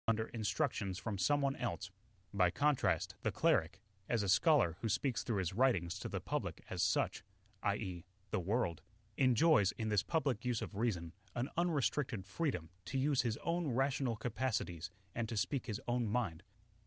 under instructions from someone else. By contrast, the cleric, as a scholar who speaks through his writings to the public as such, i.e., the world, enjoys in this public use of reason an unrestricted freedom to use his own rational capacities and to speak his own mind.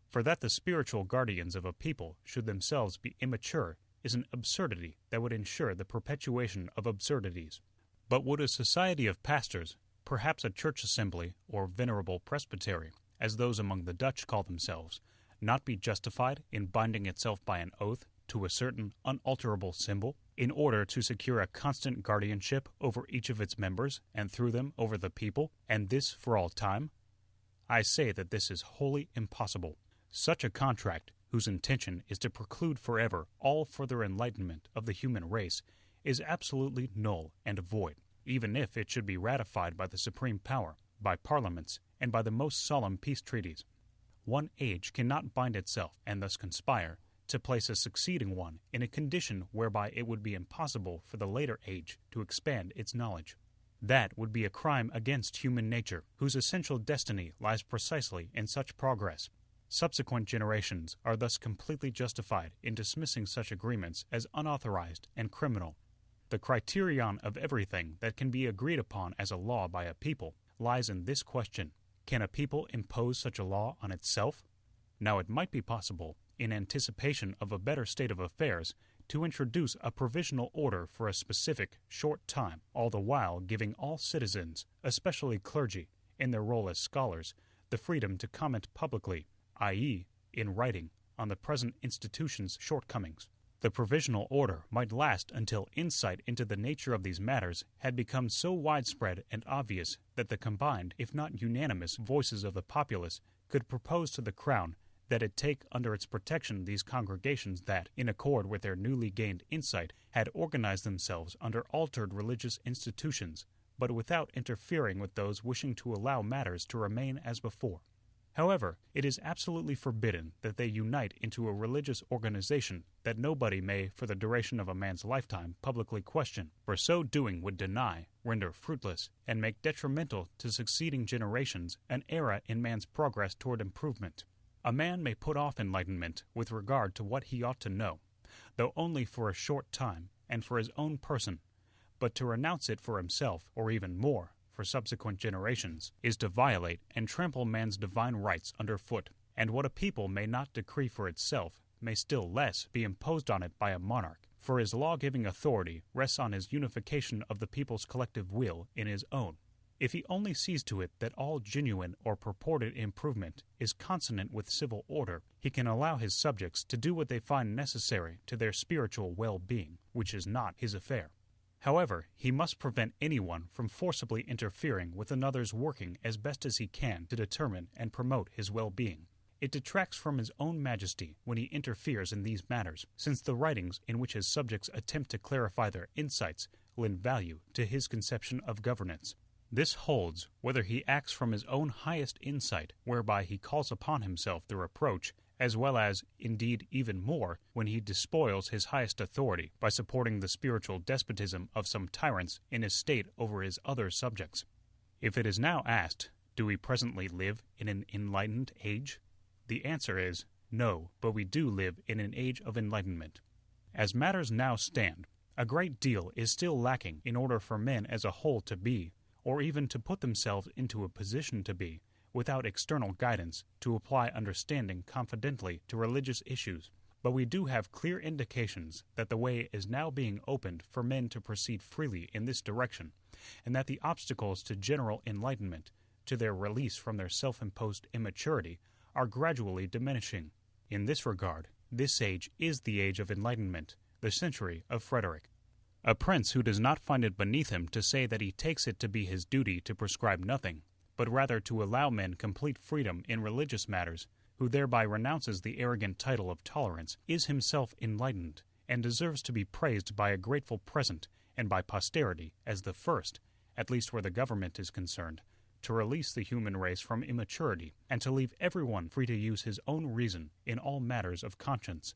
For that the spiritual guardians of a people should themselves be immature is an absurdity that would ensure the perpetuation of absurdities. But would a society of pastors, perhaps a church assembly or venerable presbytery, as those among the Dutch call themselves, not be justified in binding itself by an oath to a certain unalterable symbol, in order to secure a constant guardianship over each of its members and through them over the people, and this for all time? I say that this is wholly impossible. Such a contract, whose intention is to preclude forever all further enlightenment of the human race, is absolutely null and void, even if it should be ratified by the supreme power, by parliaments, and by the most solemn peace treaties. One age cannot bind itself, and thus conspire, to place a succeeding one in a condition whereby it would be impossible for the later age to expand its knowledge. That would be a crime against human nature, whose essential destiny lies precisely in such progress. Subsequent generations are thus completely justified in dismissing such agreements as unauthorized and criminal. The criterion of everything that can be agreed upon as a law by a people lies in this question: can a people impose such a law on itself? Now it might be possible, in anticipation of a better state of affairs, to introduce a provisional order for a specific, short time, all the while giving all citizens, especially clergy, in their role as scholars, the freedom to comment publicly, i.e., in writing, on the present institution's shortcomings. The provisional order might last until insight into the nature of these matters had become so widespread and obvious that the combined, if not unanimous, voices of the populace could propose to the Crown that it take under its protection these congregations that, in accord with their newly gained insight, had organized themselves under altered religious institutions, but without interfering with those wishing to allow matters to remain as before. However, it is absolutely forbidden that they unite into a religious organization that nobody may for the duration of a man's lifetime publicly question, for so doing would deny, render fruitless, and make detrimental to succeeding generations an era in man's progress toward improvement. A man may put off enlightenment with regard to what he ought to know, though only for a short time and for his own person, but to renounce it for himself, or even more, for subsequent generations, is to violate and trample man's divine rights under foot, and what a people may not decree for itself may still less be imposed on it by a monarch, for his law-giving authority rests on his unification of the people's collective will in his own. If he only sees to it that all genuine or purported improvement is consonant with civil order, he can allow his subjects to do what they find necessary to their spiritual well-being, which is not his affair. However, he must prevent anyone from forcibly interfering with another's working as best as he can to determine and promote his well-being. It detracts from his own majesty when he interferes in these matters, since the writings in which his subjects attempt to clarify their insights lend value to his conception of governance. This holds whether he acts from his own highest insight, whereby he calls upon himself the reproach, as well as, indeed even more, when he despoils his highest authority by supporting the spiritual despotism of some tyrants in his state over his other subjects. If it is now asked, do we presently live in an enlightened age? The answer is, no, but we do live in an age of enlightenment. As matters now stand, a great deal is still lacking in order for men as a whole to be, or even to put themselves into a position to be, without external guidance, to apply understanding confidently to religious issues. But we do have clear indications that the way is now being opened for men to proceed freely in this direction, and that the obstacles to general enlightenment, to their release from their self-imposed immaturity, are gradually diminishing. In this regard, this age is the age of enlightenment, the century of Frederick. A prince who does not find it beneath him to say that he takes it to be his duty to prescribe nothing, but rather to allow men complete freedom in religious matters, who thereby renounces the arrogant title of tolerance, is himself enlightened, and deserves to be praised by a grateful present and by posterity as the first, at least where the government is concerned, to release the human race from immaturity and to leave everyone free to use his own reason in all matters of conscience.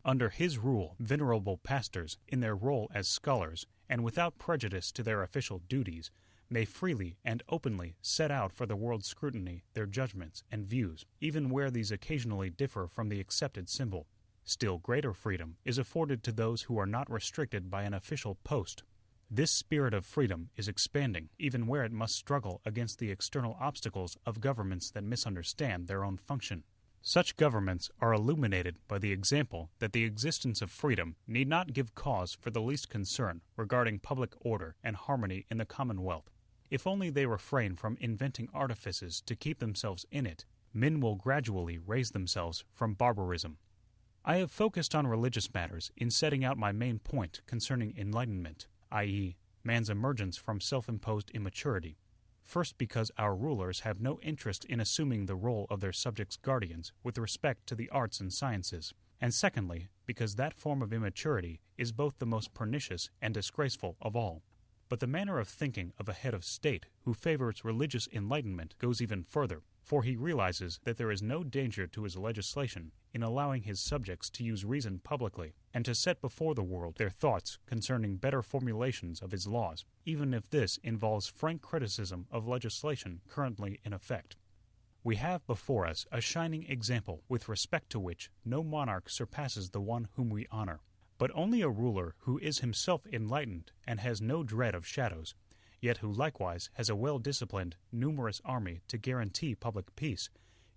Under his rule, venerable pastors, in their role as scholars, and without prejudice to their official duties, may freely and openly set out for the world's scrutiny their judgments and views, even where these occasionally differ from the accepted symbol. Still greater freedom is afforded to those who are not restricted by an official post. This spirit of freedom is expanding, even where it must struggle against the external obstacles of governments that misunderstand their own function. Such governments are illuminated by the example that the existence of freedom need not give cause for the least concern regarding public order and harmony in the Commonwealth. If only they refrain from inventing artifices to keep themselves in it, men will gradually raise themselves from barbarism. I have focused on religious matters in setting out my main point concerning enlightenment, i.e., man's emergence from self-imposed immaturity. First, because our rulers have no interest in assuming the role of their subjects' guardians with respect to the arts and sciences, and secondly, because that form of immaturity is both the most pernicious and disgraceful of all. But the manner of thinking of a head of state who favors religious enlightenment goes even further, for he realizes that there is no danger to his legislation in allowing his subjects to use reason publicly and to set before the world their thoughts concerning better formulations of his laws, even if this involves frank criticism of legislation currently in effect. We have before us a shining example with respect to which no monarch surpasses the one whom we honor, but only a ruler who is himself enlightened and has no dread of shadows, yet who likewise has a well-disciplined, numerous army to guarantee public peace,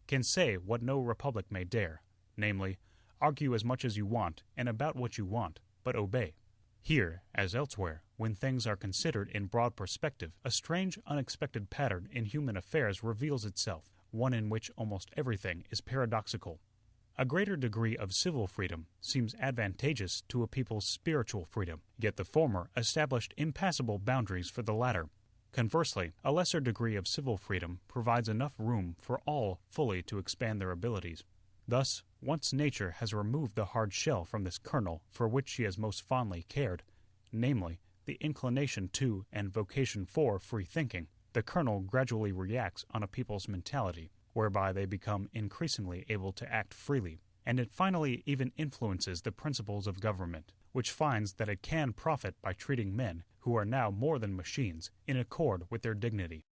can say what no republic may dare, namely, argue as much as you want and about what you want, but obey. Here, as elsewhere, when things are considered in broad perspective, a strange, unexpected pattern in human affairs reveals itself, one in which almost everything is paradoxical. A greater degree of civil freedom seems advantageous to a people's spiritual freedom, yet the former established impassable boundaries for the latter. Conversely, a lesser degree of civil freedom provides enough room for all fully to expand their abilities. Thus, once nature has removed the hard shell from this kernel for which she has most fondly cared, namely, the inclination to and vocation for free thinking, the kernel gradually reacts on a people's mentality, whereby they become increasingly able to act freely, and it finally even influences the principles of government, which finds that it can profit by treating men, who are now more than machines, in accord with their dignity.